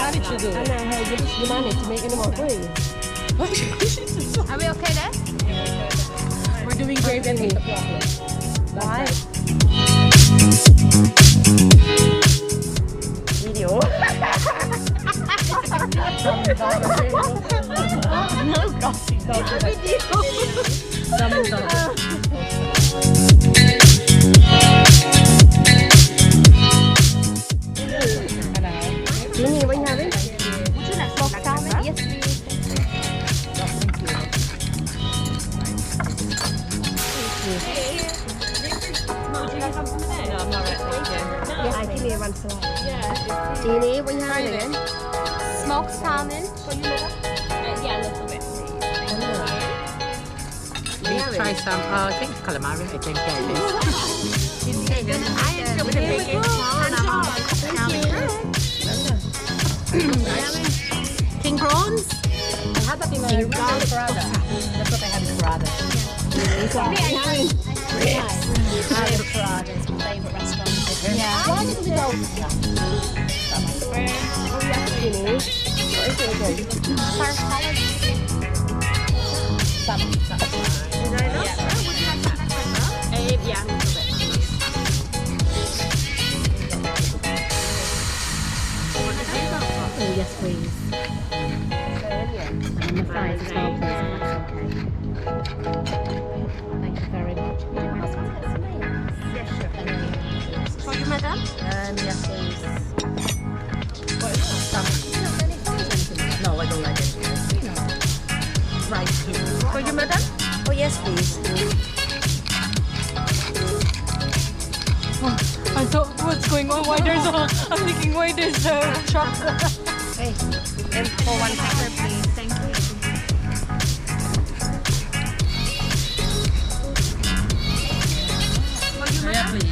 managed to do I it. know how you managed to make any more free. Are we okay there? We're doing great and eat the chocolate. Why? Video. No gossip. Ini what you having? Would you like smoked salmon? Yes, please. Yes, give me one slide. Ini what you having again? Smoked salmon. We try some, I think calamari, I think that is. I am with a big King prawns? I had that in my garlic brother. That's what I had in brother. favorite restaurant. Yeah. Why did we go? Ini. What is it again? Far salad. Some. Oh, yes, please. And the fries as well, please, if that's okay. Thank you very much. For you, madam? Yes, please. What is that? No, I don't like it. Right. For you, madam? Oh yes, please. I thought, what's going on? Why there's a, I'm thinking, why there's a chocolate? Hey, and for one pepper, please. Thank you. Yeah, please.